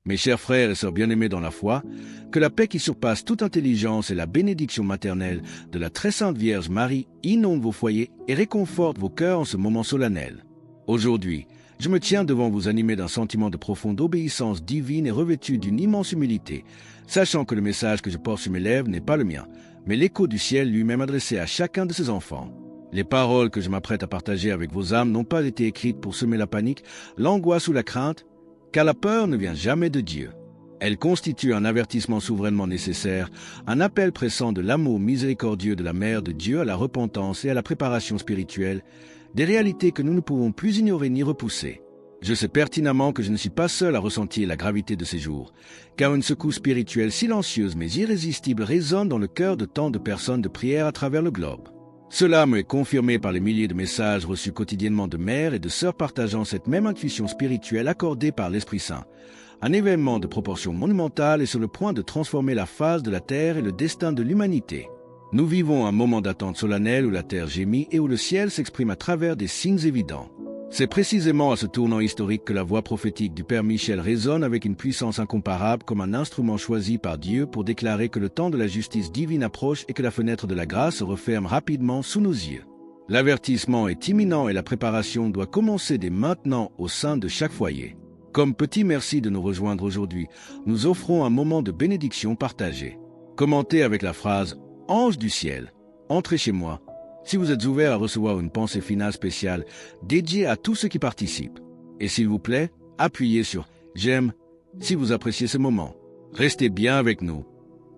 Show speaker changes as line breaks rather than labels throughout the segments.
Mes chers frères et sœurs bien-aimés dans la foi, que la paix qui surpasse toute intelligence et la bénédiction maternelle de la très sainte Vierge Marie inonde vos foyers et réconforte vos cœurs en ce moment solennel. Aujourd'hui, je me tiens devant vous animé d'un sentiment de profonde obéissance divine et revêtu d'une immense humilité, sachant que le message que je porte sur mes lèvres n'est pas le mien, mais l'écho du ciel lui-même adressé à chacun de ses enfants. Les paroles que je m'apprête à partager avec vos âmes n'ont pas été écrites pour semer la panique, l'angoisse ou la crainte, car la peur ne vient jamais de Dieu. Elle constitue un avertissement souverainement nécessaire, un appel pressant de l'amour miséricordieux de la Mère de Dieu à la repentance et à la préparation spirituelle, des réalités que nous ne pouvons plus ignorer ni repousser. Je sais pertinemment que je ne suis pas seul à ressentir la gravité de ces jours, car une secousse spirituelle silencieuse mais irrésistible résonne dans le cœur de tant de personnes de prière à travers le globe. Cela me est confirmé par les milliers de messages reçus quotidiennement de mères et de sœurs partageant cette même intuition spirituelle accordée par l'Esprit Saint. Un événement de proportion monumentale est sur le point de transformer la face de la terre et le destin de l'humanité. Nous vivons un moment d'attente solennelle où la terre gémit et où le ciel s'exprime à travers des signes évidents. C'est précisément à ce tournant historique que la voix prophétique du Père Michel résonne avec une puissance incomparable comme un instrument choisi par Dieu pour déclarer que le temps de la justice divine approche et que la fenêtre de la grâce se referme rapidement sous nos yeux. L'avertissement est imminent et la préparation doit commencer dès maintenant au sein de chaque foyer. Comme petit merci de nous rejoindre aujourd'hui, nous offrons un moment de bénédiction partagée. Commentez avec la phrase « Ange du ciel, entrez chez moi ». Si vous êtes ouvert à recevoir une pensée finale spéciale dédiée à tous ceux qui participent. Et s'il vous plaît, appuyez sur « J'aime » si vous appréciez ce moment. Restez bien avec nous,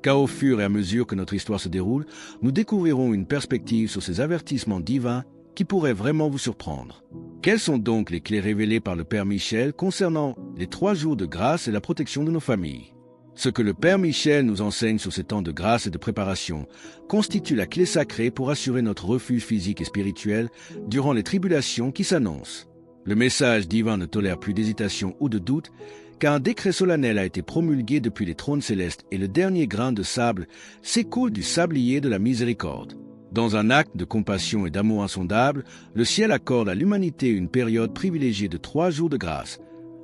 car au fur et à mesure que notre histoire se déroule, nous découvrirons une perspective sur ces avertissements divins qui pourraient vraiment vous surprendre. Quelles sont donc les clés révélées par le Père Michel concernant les 3 jours de grâce et la protection de nos familles? Ce que le Père Michel nous enseigne sur ces temps de grâce et de préparation constitue la clé sacrée pour assurer notre refuge physique et spirituel durant les tribulations qui s'annoncent. Le message divin ne tolère plus d'hésitation ou de doute, car un décret solennel a été promulgué depuis les trônes célestes et le dernier grain de sable s'écoule du sablier de la miséricorde. Dans un acte de compassion et d'amour insondable, le ciel accorde à l'humanité une période privilégiée de 3 jours de grâce,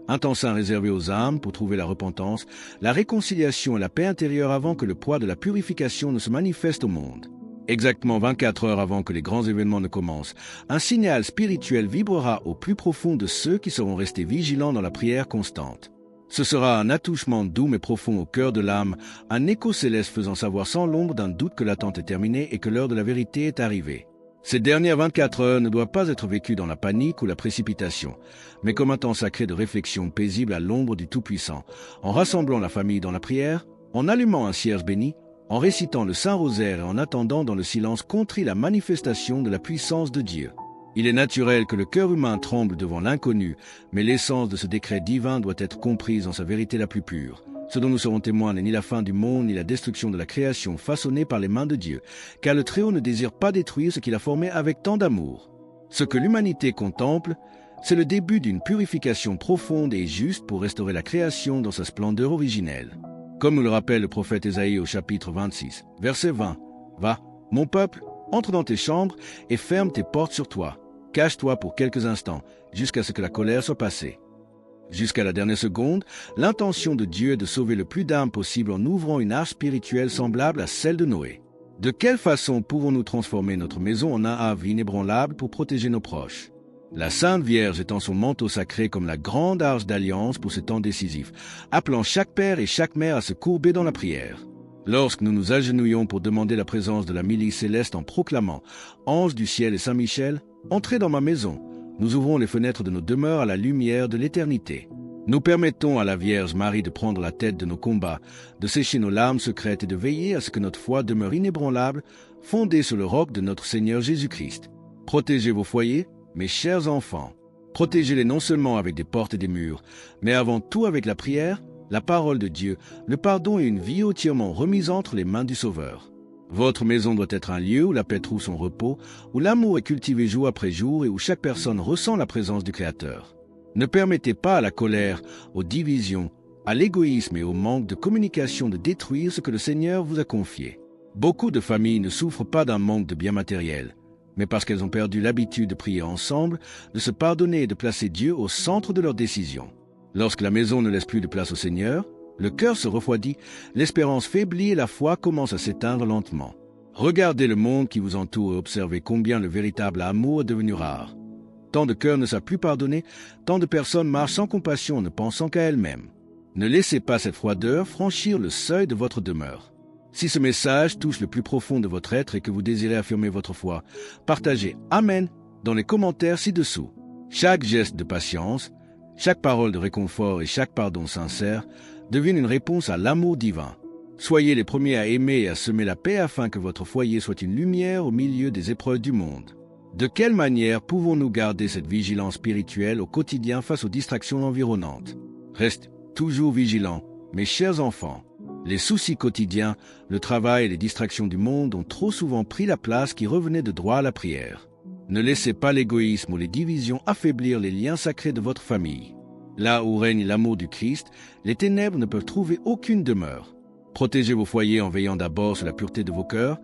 un temps saint réservé aux âmes pour trouver la repentance, la réconciliation et la paix intérieure avant que le poids de la purification ne se manifeste au monde. Exactement 24 heures avant que les grands événements ne commencent, un signal spirituel vibrera au plus profond de ceux qui seront restés vigilants dans la prière constante. Ce sera un attouchement doux mais profond au cœur de l'âme, un écho céleste faisant savoir sans l'ombre d'un doute que l'attente est terminée et que l'heure de la vérité est arrivée. Ces dernières 24 heures ne doivent pas être vécues dans la panique ou la précipitation, mais comme un temps sacré de réflexion paisible à l'ombre du Tout-Puissant, en rassemblant la famille dans la prière, en allumant un cierge béni, en récitant le Saint-Rosaire et en attendant dans le silence contrit la manifestation de la puissance de Dieu. Il est naturel que le cœur humain tremble devant l'inconnu, mais l'essence de ce décret divin doit être comprise en sa vérité la plus pure. Ce dont nous serons témoins n'est ni la fin du monde, ni la destruction de la création façonnée par les mains de Dieu, car le Très-Haut ne désire pas détruire ce qu'il a formé avec tant d'amour. Ce que l'humanité contemple, c'est le début d'une purification profonde et juste pour restaurer la création dans sa splendeur originelle. Comme nous le rappelle le prophète Ésaïe au chapitre 26, verset 20, « Va, mon peuple, entre dans tes chambres et ferme tes portes sur toi. Cache-toi pour quelques instants, jusqu'à ce que la colère soit passée. » Jusqu'à la dernière seconde, l'intention de Dieu est de sauver le plus d'âmes possible en ouvrant une arche spirituelle semblable à celle de Noé. De quelle façon pouvons-nous transformer notre maison en un havre inébranlable pour protéger nos proches? La Sainte Vierge étend son manteau sacré comme la grande arche d'alliance pour ce temps décisif, appelant chaque père et chaque mère à se courber dans la prière. Lorsque nous nous agenouillons pour demander la présence de la milice céleste en proclamant « Ange du ciel et Saint Michel, entrez dans ma maison », nous ouvrons les fenêtres de nos demeures à la lumière de l'éternité. Nous permettons à la Vierge Marie de prendre la tête de nos combats, de sécher nos larmes secrètes et de veiller à ce que notre foi demeure inébranlable, fondée sur le roc de notre Seigneur Jésus-Christ. Protégez vos foyers, mes chers enfants. Protégez-les non seulement avec des portes et des murs, mais avant tout avec la prière, la parole de Dieu, le pardon et une vie entièrement remise entre les mains du Sauveur. Votre maison doit être un lieu où la paix trouve son repos, où l'amour est cultivé jour après jour et où chaque personne ressent la présence du Créateur. Ne permettez pas à la colère, aux divisions, à l'égoïsme et au manque de communication de détruire ce que le Seigneur vous a confié. Beaucoup de familles ne souffrent pas d'un manque de biens matériels, mais parce qu'elles ont perdu l'habitude de prier ensemble, de se pardonner et de placer Dieu au centre de leurs décisions. Lorsque la maison ne laisse plus de place au Seigneur, le cœur se refroidit, l'espérance faiblit et la foi commence à s'éteindre lentement. Regardez le monde qui vous entoure et observez combien le véritable amour est devenu rare. Tant de cœurs ne savent plus pardonner, tant de personnes marchent sans compassion ne pensant qu'à elles-mêmes. Ne laissez pas cette froideur franchir le seuil de votre demeure. Si ce message touche le plus profond de votre être et que vous désirez affirmer votre foi, partagez « Amen » dans les commentaires ci-dessous. Chaque geste de patience, chaque parole de réconfort et chaque pardon sincère deviennent une réponse à l'amour divin. Soyez les premiers à aimer et à semer la paix afin que votre foyer soit une lumière au milieu des épreuves du monde. De quelle manière pouvons-nous garder cette vigilance spirituelle au quotidien face aux distractions environnantes? Restez toujours vigilants, mes chers enfants. Les soucis quotidiens, le travail et les distractions du monde ont trop souvent pris la place qui revenait de droit à la prière. Ne laissez pas l'égoïsme ou les divisions affaiblir les liens sacrés de votre famille. Là où règne l'amour du Christ, les ténèbres ne peuvent trouver aucune demeure. Protégez vos foyers en veillant d'abord sur la pureté de vos cœurs,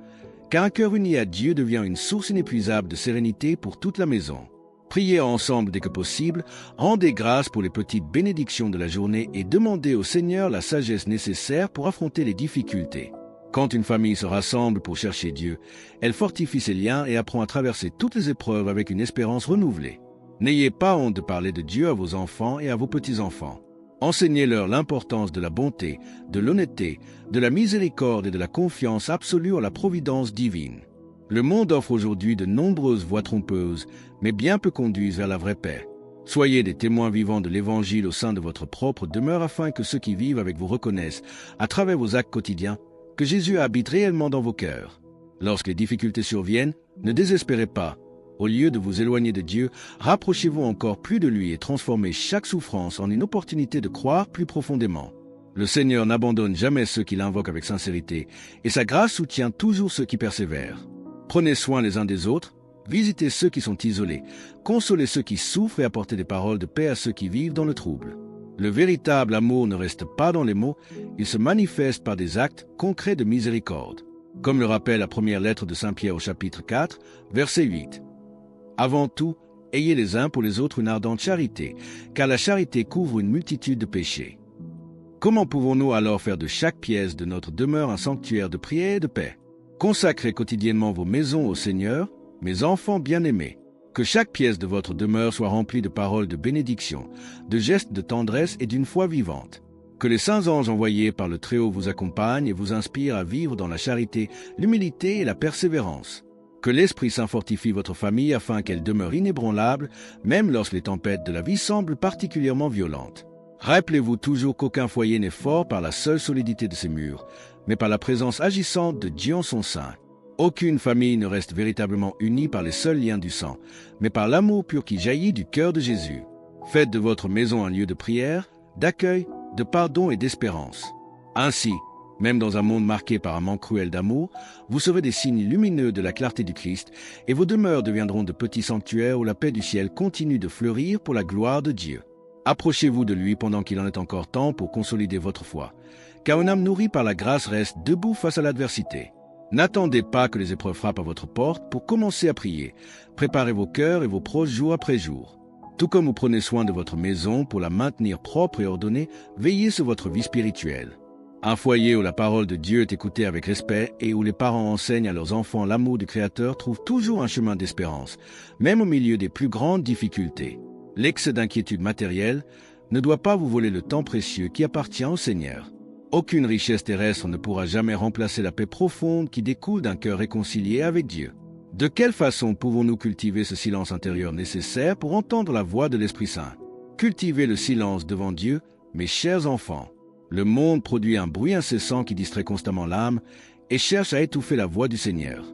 car un cœur uni à Dieu devient une source inépuisable de sérénité pour toute la maison. Priez ensemble dès que possible, rendez grâce pour les petites bénédictions de la journée et demandez au Seigneur la sagesse nécessaire pour affronter les difficultés. Quand une famille se rassemble pour chercher Dieu, elle fortifie ses liens et apprend à traverser toutes les épreuves avec une espérance renouvelée. N'ayez pas honte de parler de Dieu à vos enfants et à vos petits-enfants. Enseignez-leur l'importance de la bonté, de l'honnêteté, de la miséricorde et de la confiance absolue en la providence divine. Le monde offre aujourd'hui de nombreuses voies trompeuses, mais bien peu conduisent vers la vraie paix. Soyez des témoins vivants de l'Évangile au sein de votre propre demeure afin que ceux qui vivent avec vous reconnaissent, à travers vos actes quotidiens, que Jésus habite réellement dans vos cœurs. Lorsque les difficultés surviennent, ne désespérez pas. Au lieu de vous éloigner de Dieu, rapprochez-vous encore plus de lui et transformez chaque souffrance en une opportunité de croire plus profondément. Le Seigneur n'abandonne jamais ceux qui l'invoquent avec sincérité, et sa grâce soutient toujours ceux qui persévèrent. Prenez soin les uns des autres, visitez ceux qui sont isolés, consolez ceux qui souffrent et apportez des paroles de paix à ceux qui vivent dans le trouble. Le véritable amour ne reste pas dans les mots, il se manifeste par des actes concrets de miséricorde. Comme le rappelle la première lettre de Saint Pierre au chapitre 4, verset 8. Avant tout, ayez les uns pour les autres une ardente charité, car la charité couvre une multitude de péchés. Comment pouvons-nous alors faire de chaque pièce de notre demeure un sanctuaire de prière et de paix? Consacrez quotidiennement vos maisons au Seigneur, mes enfants bien-aimés. Que chaque pièce de votre demeure soit remplie de paroles de bénédiction, de gestes de tendresse et d'une foi vivante. Que les saints anges envoyés par le Très-Haut vous accompagnent et vous inspirent à vivre dans la charité, l'humilité et la persévérance. Que l'Esprit Saint fortifie votre famille afin qu'elle demeure inébranlable, même lorsque les tempêtes de la vie semblent particulièrement violentes. Rappelez-vous toujours qu'aucun foyer n'est fort par la seule solidité de ses murs, mais par la présence agissante de Dieu en son sein. Aucune famille ne reste véritablement unie par les seuls liens du sang, mais par l'amour pur qui jaillit du cœur de Jésus. Faites de votre maison un lieu de prière, d'accueil, de pardon et d'espérance. Ainsi, même dans un monde marqué par un manque cruel d'amour, vous serez des signes lumineux de la clarté du Christ et vos demeures deviendront de petits sanctuaires où la paix du ciel continue de fleurir pour la gloire de Dieu. Approchez-vous de lui pendant qu'il en est encore temps pour consolider votre foi, car une âme nourrie par la grâce reste debout face à l'adversité. N'attendez pas que les épreuves frappent à votre porte pour commencer à prier. Préparez vos cœurs et vos proches jour après jour. Tout comme vous prenez soin de votre maison pour la maintenir propre et ordonnée, veillez sur votre vie spirituelle. Un foyer où la parole de Dieu est écoutée avec respect et où les parents enseignent à leurs enfants l'amour du Créateur trouve toujours un chemin d'espérance, même au milieu des plus grandes difficultés. L'excès d'inquiétude matérielle ne doit pas vous voler le temps précieux qui appartient au Seigneur. Aucune richesse terrestre ne pourra jamais remplacer la paix profonde qui découle d'un cœur réconcilié avec Dieu. De quelle façon pouvons-nous cultiver ce silence intérieur nécessaire pour entendre la voix de l'Esprit Saint? Cultivez le silence devant Dieu, mes chers enfants. Le monde produit un bruit incessant qui distrait constamment l'âme et cherche à étouffer la voix du Seigneur.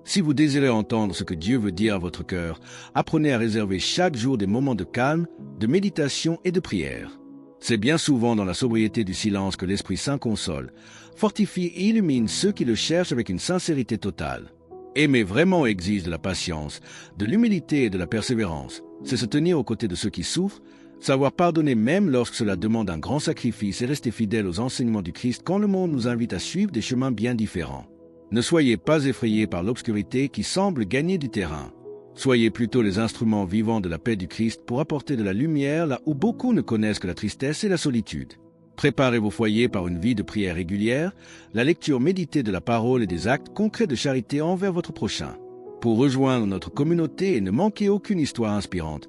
Si vous désirez entendre ce que Dieu veut dire à votre cœur, apprenez à réserver chaque jour des moments de calme, de méditation et de prière. C'est bien souvent dans la sobriété du silence que l'Esprit Saint console, fortifie et illumine ceux qui le cherchent avec une sincérité totale. Aimer vraiment exige de la patience, de l'humilité et de la persévérance. C'est se tenir aux côtés de ceux qui souffrent, savoir pardonner même lorsque cela demande un grand sacrifice et rester fidèle aux enseignements du Christ quand le monde nous invite à suivre des chemins bien différents. Ne soyez pas effrayés par l'obscurité qui semble gagner du terrain. Soyez plutôt les instruments vivants de la paix du Christ pour apporter de la lumière là où beaucoup ne connaissent que la tristesse et la solitude. Préparez vos foyers par une vie de prière régulière, la lecture méditée de la parole et des actes concrets de charité envers votre prochain. Pour rejoindre notre communauté et ne manquer aucune histoire inspirante,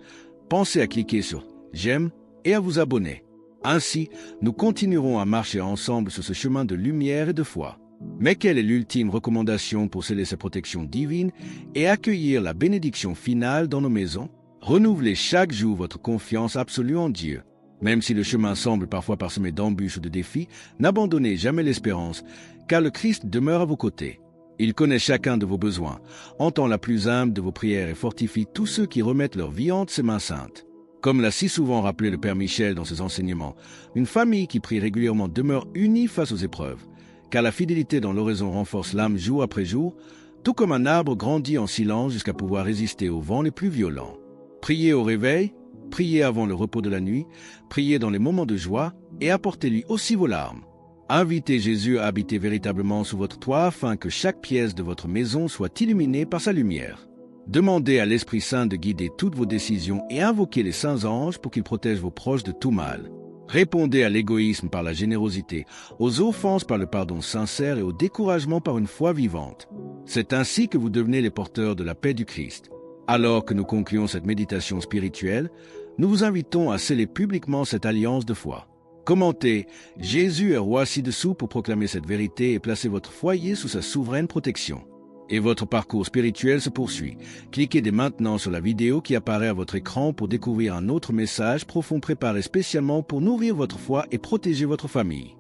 pensez à cliquer sur « J'aime » et à vous abonner. Ainsi, nous continuerons à marcher ensemble sur ce chemin de lumière et de foi. Mais quelle est l'ultime recommandation pour sceller sa protection divine et accueillir la bénédiction finale dans nos maisons? Renouvelez chaque jour votre confiance absolue en Dieu. Même si le chemin semble parfois parsemé d'embûches ou de défis, n'abandonnez jamais l'espérance, car le Christ demeure à vos côtés. Il connaît chacun de vos besoins, entend la plus humble de vos prières et fortifie tous ceux qui remettent leur vie entre ses mains saintes. Comme l'a si souvent rappelé le Père Michel dans ses enseignements, une famille qui prie régulièrement demeure unie face aux épreuves, car la fidélité dans l'oraison renforce l'âme jour après jour, tout comme un arbre grandit en silence jusqu'à pouvoir résister aux vents les plus violents. Priez au réveil, priez avant le repos de la nuit, priez dans les moments de joie et apportez-lui aussi vos larmes. Invitez Jésus à habiter véritablement sous votre toit afin que chaque pièce de votre maison soit illuminée par sa lumière. Demandez à l'Esprit Saint de guider toutes vos décisions et invoquez les saints anges pour qu'ils protègent vos proches de tout mal. Répondez à l'égoïsme par la générosité, aux offenses par le pardon sincère et au découragement par une foi vivante. C'est ainsi que vous devenez les porteurs de la paix du Christ. Alors que nous concluons cette méditation spirituelle, nous vous invitons à sceller publiquement cette alliance de foi. Commentez « Jésus est roi ci-dessous » pour proclamer cette vérité et placer votre foyer sous sa souveraine protection. Et votre parcours spirituel se poursuit. Cliquez dès maintenant sur la vidéo qui apparaît à votre écran pour découvrir un autre message profond préparé spécialement pour nourrir votre foi et protéger votre famille.